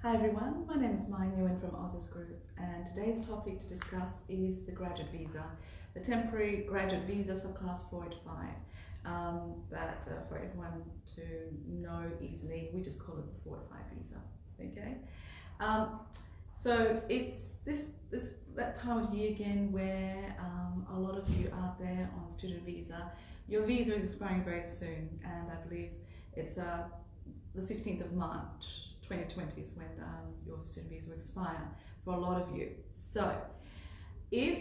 Hi everyone, my name is Mai Nguyen from Aussizz Group, and today's topic to discuss is the graduate visa, the temporary graduate visa subclass 485. That for everyone to know easily, we just call it the 485 visa. Okay, so it's that time of year again where a lot of you out there on student visa, your visa is expiring very soon, and I believe it's the 15th of March 2020 is when your student visa will expire for a lot of you. So if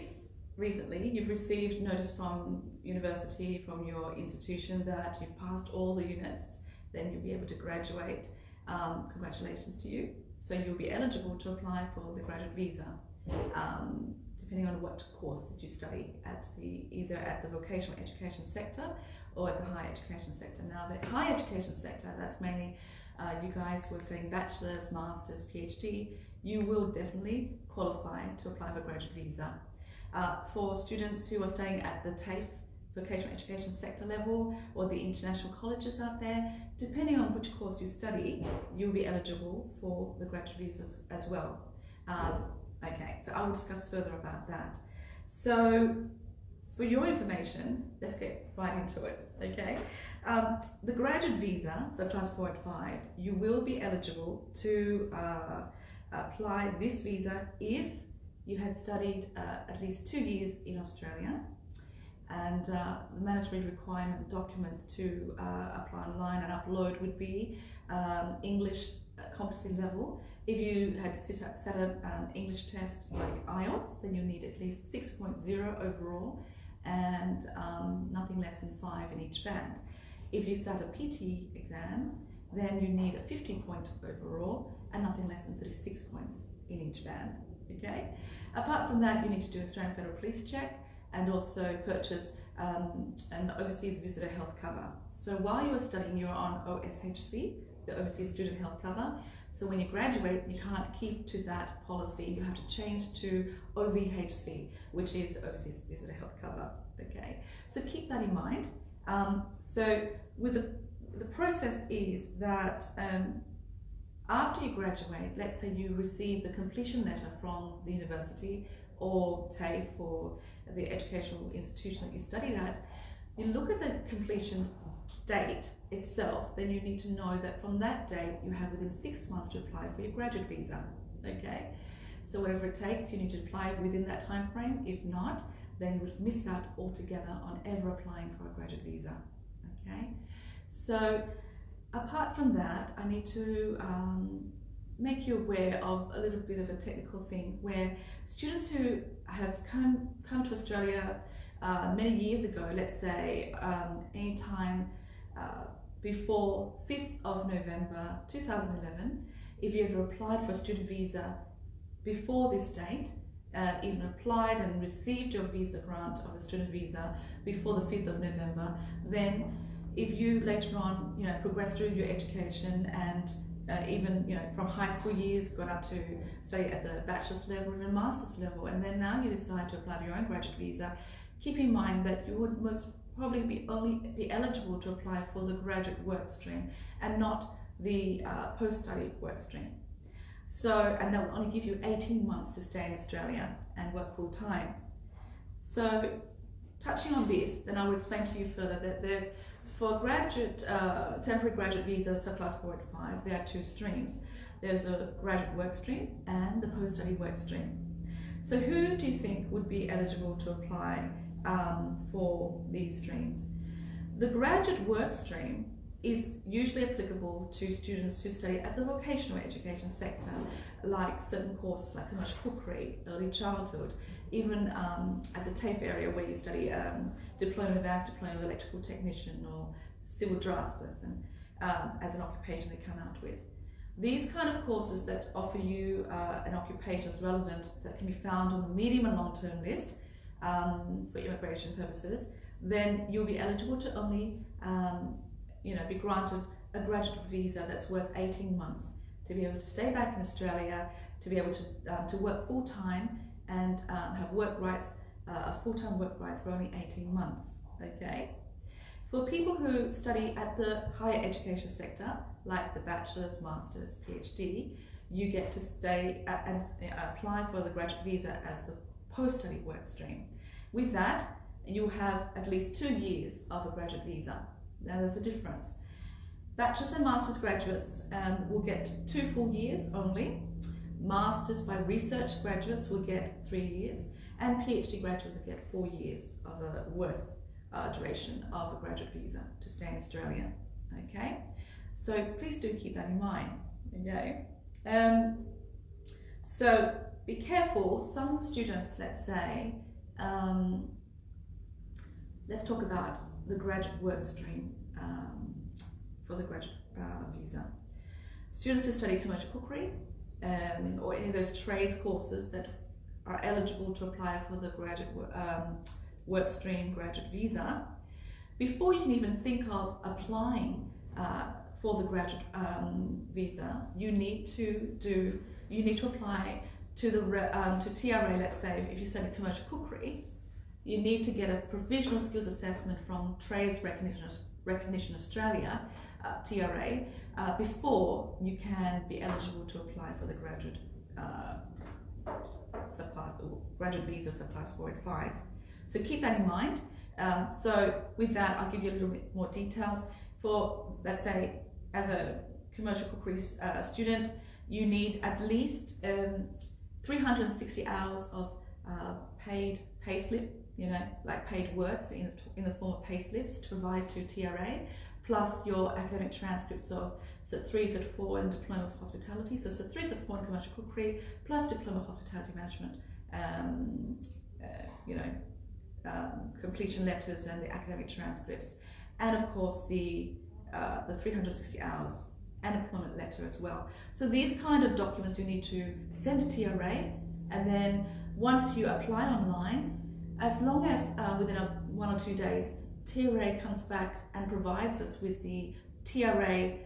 recently you've received notice from university, from your institution that you've passed all the units, then you'll be able to graduate. Congratulations to you. So you'll be eligible to apply for the graduate visa, depending on what course that you study at either at the vocational education sector or at the higher education sector. Now the higher education sector, that's mainly you guys who are studying bachelor's, master's, PhD, you will definitely qualify to apply for graduate visa. For students who are studying at the TAFE, vocational education sector level, or the international colleges out there, depending on which course you study, you'll be eligible for the graduate visa as well. Okay, so I will discuss further about that. So for your information, let's get right into it, okay? The graduate visa, subclass 485, you will be eligible to apply this visa if you had studied at least 2 years in Australia, and the mandatory requirement documents to apply online and upload would be English competency level. If you had sat an English test like IELTS, then you need at least 6.0 overall and nothing less than 5 in each band. If you sat a PT exam, then you need a 50-point overall and nothing less than 36 points in each band. Okay. Apart from that, you need to do Australian Federal Police check and also purchase an overseas visitor health cover. So while you are studying, you're on OSHC, the Overseas Student Health Cover. So when you graduate, you can't keep to that policy. You have to change to OVHC, which is the Overseas Visitor Health Cover. Okay, so keep that in mind. So with the process is that after you graduate, let's say you receive the completion letter from the university or TAFE or the educational institution that you studied at, you look at the completion date itself, then you need to know that from that date you have within 6 months to apply for your graduate visa. Okay, so whatever it takes, you need to apply within that time frame. If not, then you would miss out altogether on ever applying for a graduate visa. Okay, so apart from that, I need to make you aware of a little bit of a technical thing where students who have come to Australia many years ago, let's say any time before 5th of November 2011, if you ever applied for a student visa before this date, even applied and received your visa grant of a student visa before the 5th of November, then if you later on, progress through your education and even, from high school years, gone up to study at the bachelor's level and master's level, and then now you decide to apply for your own graduate visa, keep in mind that you would most probably only be eligible to apply for the graduate work stream and not the post-study work stream. So, and that will only give you 18 months to stay in Australia and work full-time. So, touching on this, then I will explain to you further that for graduate, temporary graduate visa subclass 485, there are 2 streams. There's the graduate work stream and the post-study work stream. So who do you think would be eligible to apply for these streams? The graduate work stream is usually applicable to students who study at the vocational education sector, like certain courses like English cookery, early childhood, even at the TAFE area where you study advanced diploma of electrical technician or civil draftsperson as an occupation they come out with. These kind of courses that offer you an occupation that's relevant, that can be found on the medium and long-term list for immigration purposes, then you'll be eligible to only be granted a graduate visa that's worth 18 months to be able to stay back in Australia, to be able to work full-time and have work rights, full-time work rights for only 18 months. Okay. For people who study at the higher education sector, like the bachelor's, master's, PhD, you get to stay and apply for the graduate visa as the post-study work stream. With that, you have at least 2 years of a graduate visa. Now there's a difference. Bachelor's and master's graduates will get 2 full years only. Masters by research graduates will get 3 years, and PhD graduates will get 4 years of a duration of a graduate visa to stay in Australia. Okay, so please do keep that in mind. Okay, so be careful. Some students, let's say, let's talk about the graduate work stream for the graduate visa. Students who study commercial cookery or any of those trades courses that are eligible to apply for the graduate work stream graduate visa, before you can even think of applying for the graduate visa, you need to apply to the TRA. Let's say if you study commercial cookery, you need to get a provisional skills assessment from Trades Recognition Australia, TRA, before you can be eligible to apply for the graduate graduate visa subclass 4 and 5. So keep that in mind. So with that, I'll give you a little bit more details. For, let's say, as a commercial cookery student, you need at least 360 hours of paid payslip, like paid work, so in the form of payslips to provide to TRA, plus your academic transcripts of 3s at 4 in Diploma of Hospitality, so 3s at 4 in Commercial Cookery, plus Diploma of Hospitality Management, completion letters and the academic transcripts, and of course the 360 hours and employment letter as well. So these kind of documents you need to send to TRA, and then once you apply online, as long as within 1 or 2 days, TRA comes back and provides us with the TRA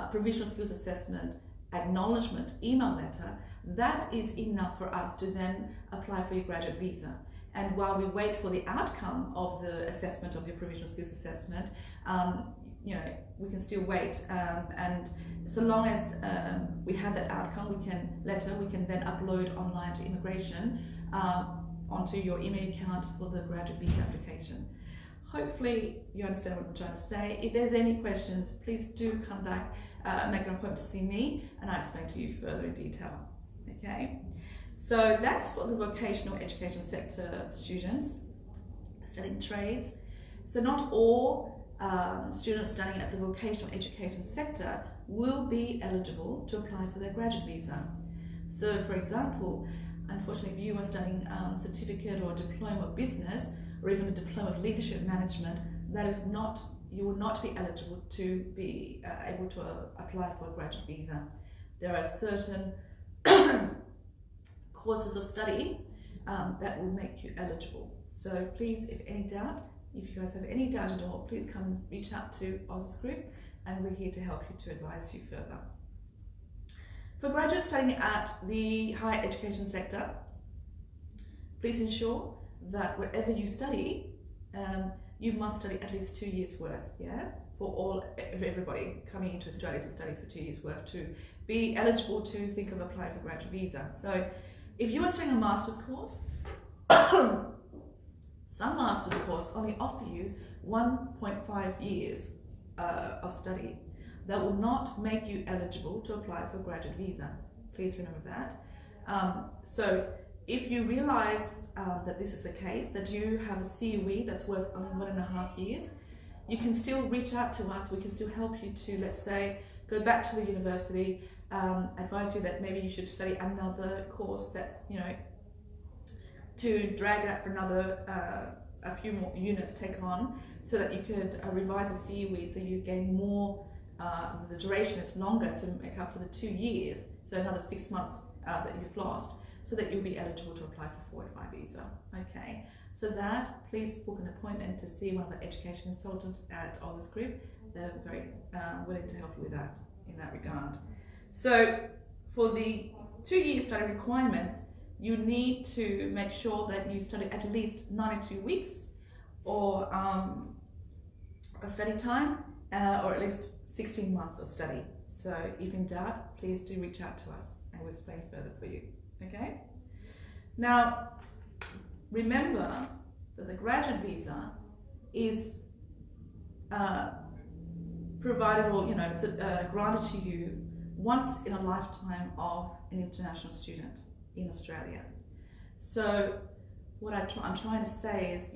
Provisional Skills Assessment Acknowledgement email letter, that is enough for us to then apply for your graduate visa. And while we wait for the outcome of the assessment of your Provisional Skills Assessment, we can still wait, and so long as we have that outcome, we can then upload online to immigration onto your email account for the graduate visa application. Hopefully you understand what I'm trying to say. If there's any questions, please do come back, make an appointment to see me, and I'll explain to you further in detail. Okay, so that's for the vocational education sector students studying trades. So not all students studying at the vocational education sector will be eligible to apply for their graduate visa. So for example, unfortunately, if you are studying certificate or diploma of business, or even a diploma of leadership management, you will not be eligible to be able to apply for a graduate visa. There are certain courses of study that will make you eligible. So please, if you guys have any doubt at all, please come reach out to Aussizz Group, and we're here to help you, to advise you further. For graduates studying at the higher education sector, please ensure that wherever you study, you must study at least 2 years worth, for everybody coming into Australia to study for 2 years worth to be eligible to think of applying for graduate visa. So if you are studying a master's course, some master's course only offer you 1.5 years of study. That will not make you eligible to apply for a graduate visa. Please remember that. So if you realise that this is the case, that you have a CUE that's worth only 1.5 years, you can still reach out to us. We can still help you to, let's say, go back to the university, advise you that maybe you should study another course that's, to drag it out for another a few more units take on, so that you could revise a CUE so you gain more, the duration is longer to make up for the 2 years, so another 6 months that you've lost, so that you'll be eligible to apply for 4-5 visa. Okay, so that, please book an appointment to see one of our education consultants at Aussizz Group. They're very willing to help you with that in that regard. So for the 2-year study requirements, you need to make sure that you study at least 92 weeks or a study time, or at least 16 months of study. So if in doubt, please do reach out to us. and we'll explain further for you. Okay? Now, remember that the graduate visa is provided or granted to you once in a lifetime of an international student in Australia. So what I'm trying to say is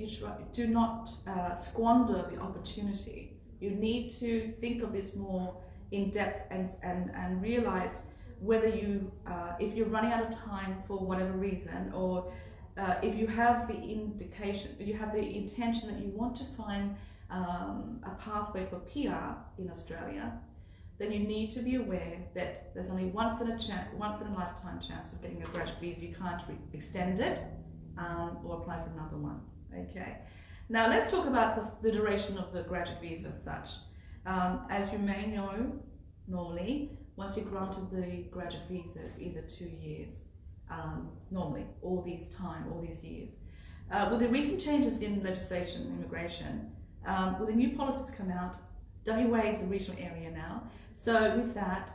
do not squander the opportunity. You need to think of this more in depth and realize whether you, if you're running out of time for whatever reason, or if you have the intention that you want to find a pathway for PR in Australia, then you need to be aware that there's only once in a lifetime chance of getting a graduate visa. You can't extend it or apply for another one. Okay. Now let's talk about the duration of the graduate visa as such. As you may know, normally once you're granted the graduate visa, it's either 2 years. Normally, all these years. With the recent changes in legislation, immigration, with the new policies come out, WA is a regional area now. So with that,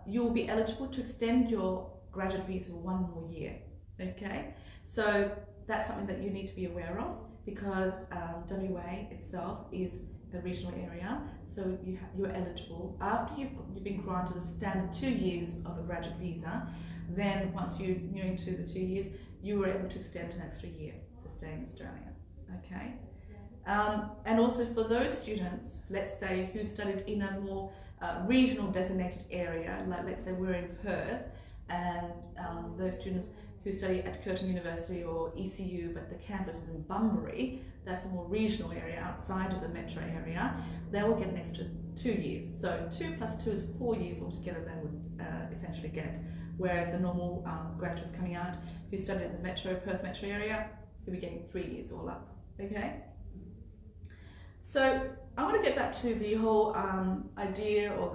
you'll be eligible to extend your graduate visa for 1 more year. Okay, so that's something that you need to be aware of, because WA itself is a regional area, so you're eligible after you've been granted the standard 2 years of a graduate visa. Then once you're nearing to the 2 years, you were able to extend an extra year to stay in Australia. Okay, and also for those students, let's say, who studied in a more regional designated area, like let's say we're in Perth, and those students who study at Curtin University or ECU, but the campus is in Bunbury, that's a more regional area outside of the metro area, they will get an extra 2 years. So 2 plus 2 is 4 years altogether they would essentially get. Whereas the normal graduates coming out who studied in the Perth metro area, will be getting 3 years all up. Okay? So I want to get back to the whole idea, or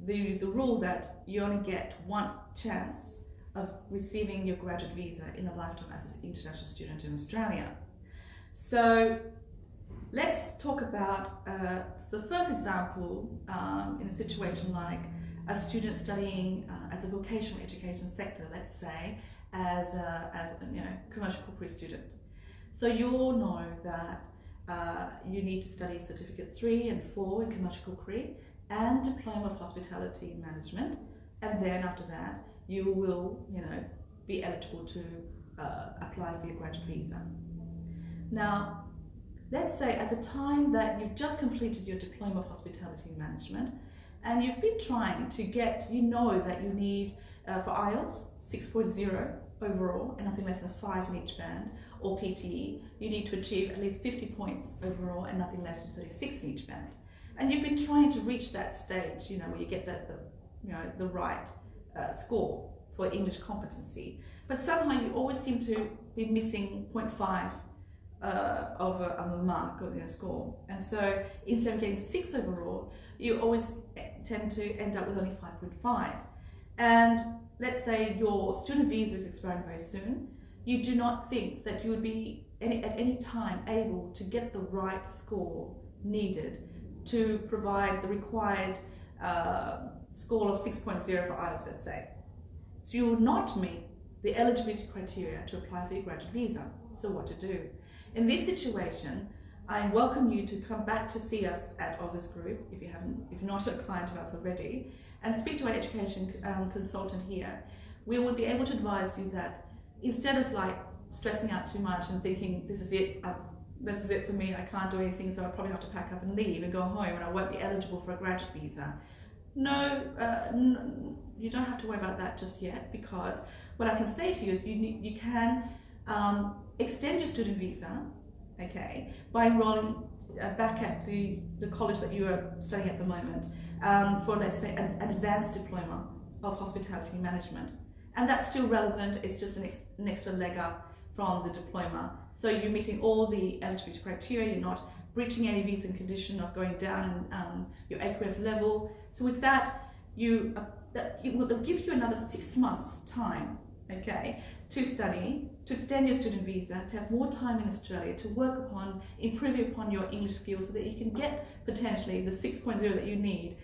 the rule that you only get one chance of receiving your graduate visa in a lifetime as an international student in Australia. So let's talk about the first example in a situation like a student studying at the vocational education sector, let's say, as a commercial cookery student. So you all know that you need to study Certificate 3 and 4 in commercial cookery and Diploma of Hospitality Management, and then after that you will be eligible to apply for your graduate visa. Now let's say at the time that you've just completed your Diploma of Hospitality Management, and you've been trying to get, that you need for IELTS 6.0 overall and nothing less than 5 in each band, or PTE, you need to achieve at least 50 points overall and nothing less than 36 in each band. And you've been trying to reach that stage, where you get the right score for English competency, but somehow you always seem to be missing 0.5 of a mark or score, and so instead of getting 6 overall, you always tend to end up with only 5.5. And let's say your student visa is expiring very soon, you do not think that you would be at any time able to get the right score needed to provide the required score of 6.0 for IELTS, let's say. So you will not meet the eligibility criteria to apply for your graduate visa. So what to do? In this situation, I welcome you to come back to see us at Aussizz Group, if you're not a client of ours already, and speak to our education consultant here. We will be able to advise you that instead of stressing out too much and thinking, this is it for me, I can't do anything, so I'll probably have to pack up and leave and go home and I won't be eligible for a graduate visa. No, you don't have to worry about that just yet, because what I can say to you is you can extend your student visa, okay, by enrolling back at the college that you are studying at the moment for, let's say, an advanced diploma of hospitality management. And that's still relevant, it's just an extra leg up from the diploma. So you're meeting all the eligibility criteria, you're not breaching any visa condition of going down your AQF level. So with that, they'll give you another 6 months time, okay, to study, to extend your student visa, to have more time in Australia, to work upon, improving upon your English skills so that you can get potentially the 6.0 that you need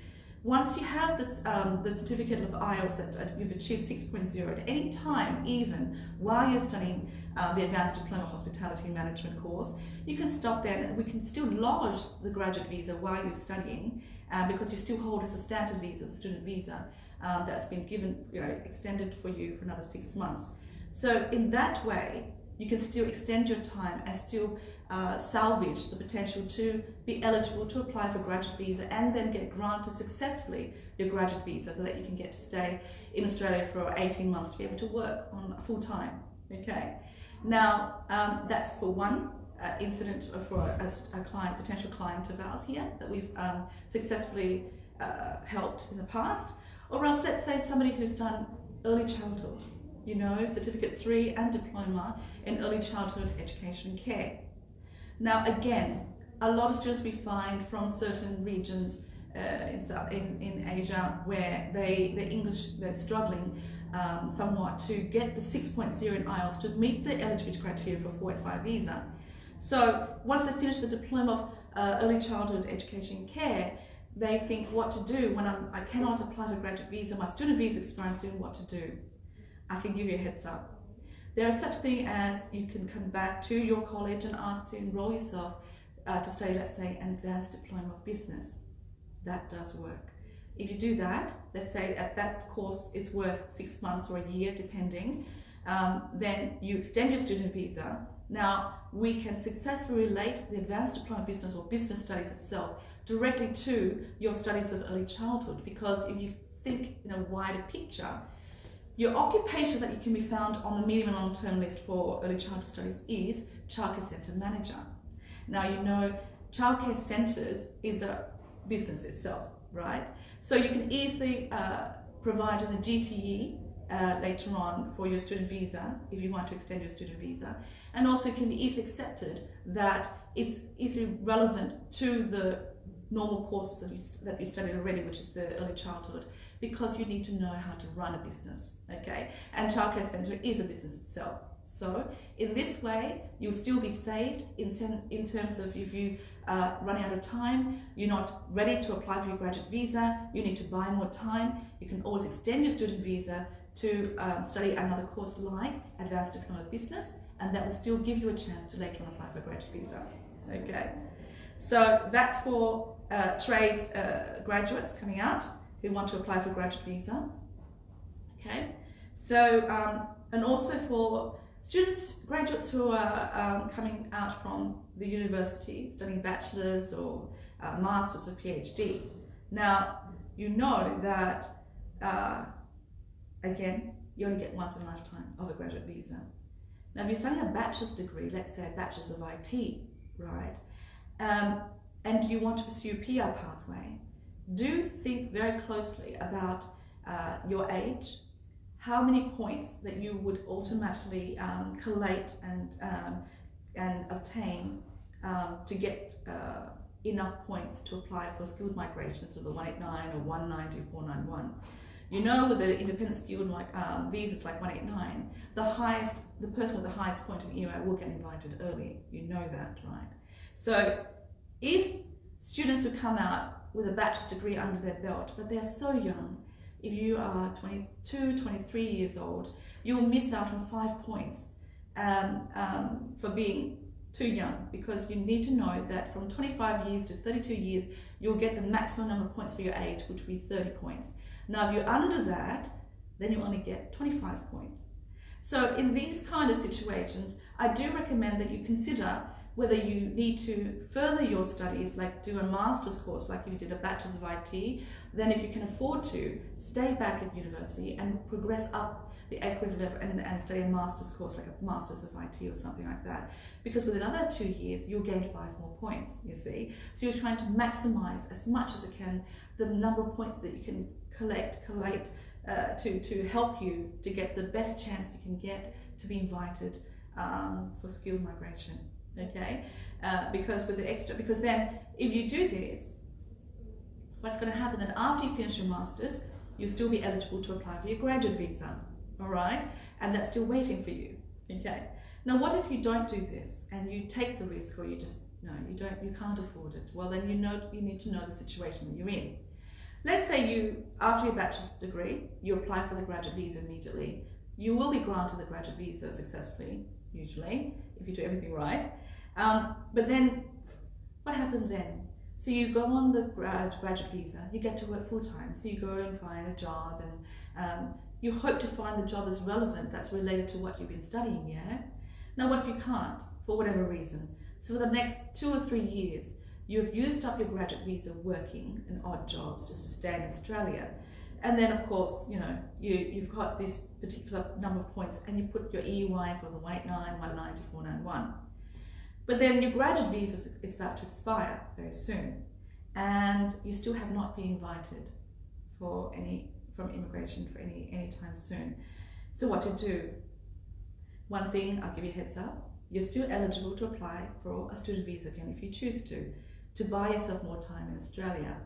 Once you have this, the certificate of IELTS that you've achieved 6.0 at any time, even while you're studying the Advanced Diploma Hospitality Management course, you can stop there and we can still lodge the graduate visa while you're studying because you still hold a substantive visa, the student visa, that's been given, extended for you for another 6 months. So in that way, you can still extend your time and still salvage the potential to be eligible to apply for graduate visa and then get granted successfully your graduate visa so that you can get to stay in Australia for 18 months to be able to work on full time. Okay, now that's for one incident for a client, potential client of ours here that we've successfully helped in the past. Or else let's say somebody who's done early childhood, Certificate 3 and Diploma in Early Childhood Education and Care. Now again, a lot of students we find from certain regions in Asia where they're struggling somewhat to get the 6.0 in IELTS to meet the eligibility criteria for 485 visa. So once they finish the Diploma of Early Childhood Education and Care, they think what to do when I cannot apply for graduate visa, my student visa expires soon, what to do? I can give you a heads up. There is such thing as you can come back to your college and ask to enroll yourself to study, let's say, an Advanced Diploma of Business. That does work. If you do that, let's say at that course it's worth 6 months or a year depending, then you extend your student visa. Now we can successfully relate the Advanced Diploma of Business or Business Studies itself directly to your studies of early childhood, because if you think in a wider picture, your occupation that you can be found on the medium and long-term list for early childhood studies is childcare centre manager. Now childcare centres is a business itself, right? So you can easily provide in the GTE later on for your student visa if you want to extend your student visa, and also it can be easily accepted that it's easily relevant to the normal courses that you studied already, which is the early childhood, because you need to know how to run a business, okay? And childcare centre is a business itself. So in this way, you'll still be saved in terms of if you run out of time, you're not ready to apply for your graduate visa, you need to buy more time, you can always extend your student visa to study another course like Advanced Diploma of Business, and that will still give you a chance to later on apply for a graduate visa, okay? So that's for trades graduates coming out who want to apply for graduate visa, okay? So, and also for graduates who are coming out from the university, studying bachelor's or master's or PhD. Now, you know that, again, you only get once in a lifetime of a graduate visa. Now, if you're studying a bachelor's degree, let's say a bachelor's of IT, right, and you want to pursue a PR pathway, do think very closely about your age, how many points that you would automatically collate and obtain to get enough points to apply for skilled migration through the 189 or 190 or 491. You know, with the independent skilled visas like 189, the person with the highest point in ERA will get invited early. You know that, right? So if students who come out with a bachelor's degree under their belt, but they're so young, if you are 22, 23 years old, you will miss out on 5 points for being too young, because you need to know that from 25 years to 32 years, you'll get the maximum number of points for your age, which will be 30 points. Now, if you're under that, then you only get 25 points. So in these kind of situations, I do recommend that you consider whether you need to further your studies, like do a master's course, like if you did a bachelor's of IT, then if you can afford to, stay back at university and progress up the equivalent and study a master's course, like a master's of IT or something like that. Because with another 2 years, you'll gain 5 more points, you see. So you're trying to maximize as much as you can the number of points that you can collate to help you to get the best chance you can get to be invited for skilled migration. Okay, because then if you do this, what's going to happen then after you finish your master's, you'll still be eligible to apply for your graduate visa, all right? And that's still waiting for you, okay? Now, what if you don't do this and you take the risk, or you just, you can't afford it? Well, then you need to know the situation that you're in. let's say you, after your bachelor's degree, you apply for the graduate visa immediately. You will be granted the graduate visa successfully, usually, if you do everything right. But then, what happens then? So you go on the graduate visa, you get to work full-time, so you go and find a job, and you hope to find the job that's relevant, that's related to what you've been studying, yeah? Now what if you can't, for whatever reason? So for the next 2 or 3 years, you've used up your graduate visa working in odd jobs just to stay in Australia. And then of course, you know, you've got this particular number of points and you put your EUI for the 189, 190, 491. But then your graduate visa is about to expire very soon, and you still have not been invited from immigration for any time soon. So what to do? One thing, I'll give you a heads up, you're still eligible to apply for a student visa again if you choose to buy yourself more time in Australia.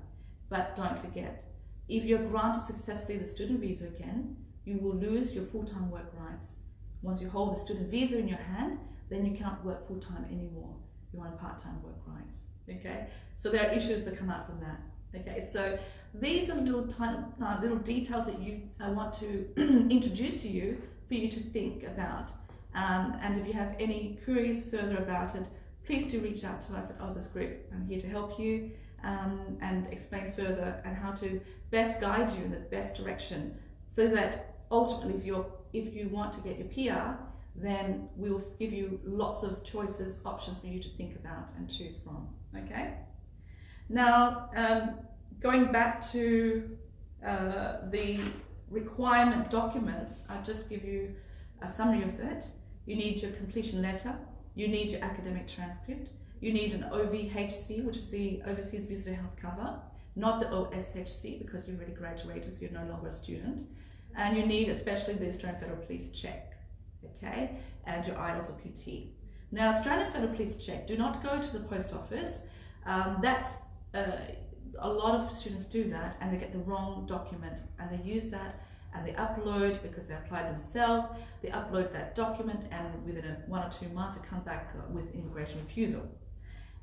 But don't forget, if you're granted successfully the student visa again, you will lose your full-time work rights. Once you hold the student visa in your hand, then you cannot work full-time anymore. You're on part-time work rights, okay? So there are issues that come out from that, okay? So these are little details that I want to introduce to you for you to think about. And if you have any queries further about it, please do reach out to us at Aussizz Group. I'm here to help you and explain further and how to best guide you in the best direction, so that ultimately if you want to get your PR, then we'll give you lots of choices, options for you to think about and choose from, okay? Now, going back to the requirement documents, I'll just give you a summary of it. You need your completion letter, you need your academic transcript, you need an OVHC, which is the Overseas Visitor Health Cover, not the OSHC, because you've already graduated, so you're no longer a student. And you need especially the Australian Federal Police check, okay, and your IELTS or PT. Now, Australian Federal Police check, do not go to the post office. A lot of students do that and they get the wrong document, and they use that and they upload, because they apply themselves, they upload that document, and within 1 or 2 months they come back with immigration refusal.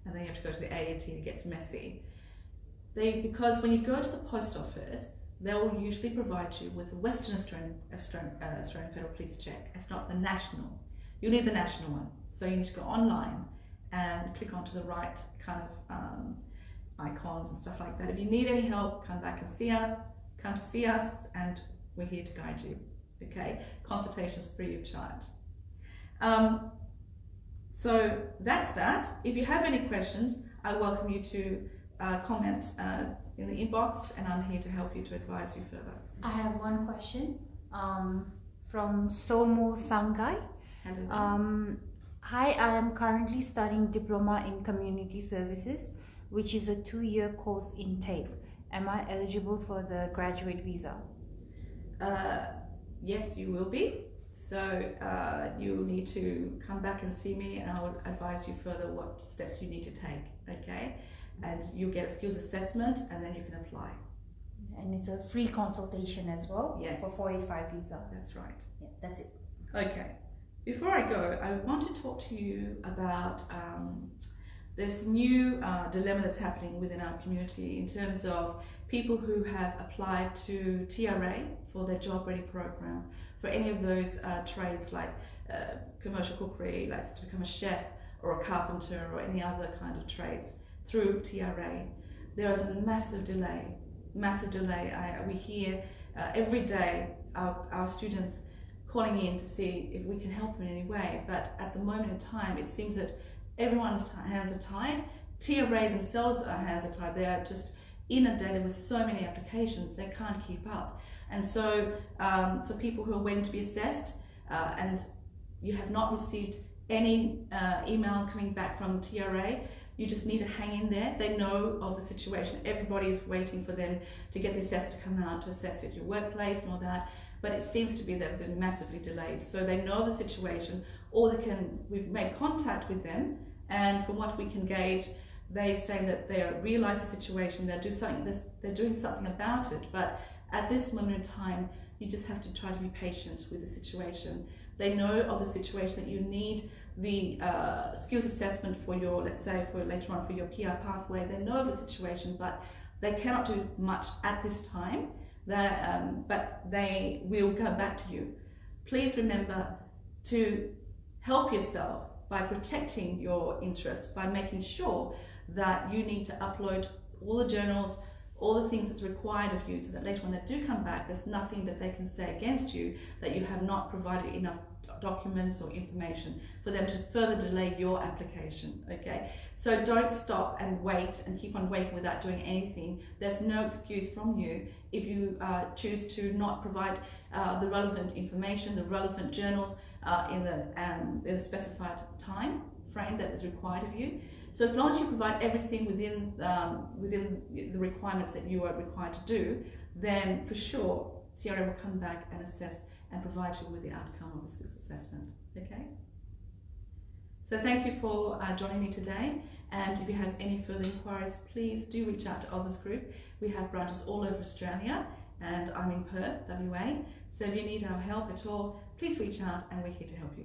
And then you have to go to the AAT and it gets messy. Because when you go to the post office, they will usually provide you with a Western Australian Federal Police check. It's not the national. You need the national one. So you need to go online and click onto the right kind of icons and stuff like that. If you need any help, come back and see us. Come to see us, and we're here to guide you. Okay? Consultation is free of charge. So that's that. If you have any questions, I welcome you to comment in the inbox, and I'm here to help you, to advise you further. I have one question from Somo Sangai. Hi, I am currently studying Diploma in Community Services, which is a 2-year course in TAFE. Am I eligible for the graduate visa? Yes, you will be. So you'll need to come back and see me, and I will advise you further what steps you need to take, okay? And you'll get a skills assessment, and then you can apply. And it's a free consultation as well? Yes. For 485 visa? That's right. Yeah, that's it. Okay. Before I go, I want to talk to you about this new dilemma that's happening within our community in terms of people who have applied to TRA for their job ready program for any of those trades like commercial cookery, like to become a chef or a carpenter or any other kind of trades through TRA. There is a massive delay, we hear every day our students calling in to see if we can help them in any way, but at the moment in time it seems that everyone's hands are tied. TRA themselves, hands are tied. They are just inundated with so many applications, they can't keep up. And so for people who are waiting to be assessed and you have not received any emails coming back from TRA, you just need to hang in there. They know of the situation. Everybody is waiting for them to get the assessor to come out to assess at your workplace and all that. But it seems to be that they've been massively delayed. So they know the situation, or we've made contact with them, and from what we can gauge, they're saying that they realise the situation, they're doing something about it. But at this moment in time, you just have to try to be patient with the situation. They know of the situation that you need the skills assessment for your, let's say for later on for your PR pathway. They know of the situation, but They cannot do much at this time, but they will come back to you. Please remember to help yourself by protecting your interests, by making sure that you need to upload all the journals, all the things that's required of you, so that later when they do come back, there's nothing that they can say against you that you have not provided enough documents or information for them to further delay your application. Okay, so don't stop and wait and keep on waiting without doing anything. There's no excuse from you if you choose to not provide the relevant information, the relevant journals in the specified time frame that is required of you. So as long as you provide everything within the requirements that you are required to do, then for sure TRA will come back and assess and provide you with the outcome of this assessment. Okay? So thank you for joining me today, and if you have any further inquiries, please do reach out to Aussizz Group. We have branches all over Australia, and I'm in Perth, WA, so if you need our help at all, please reach out and we're here to help you.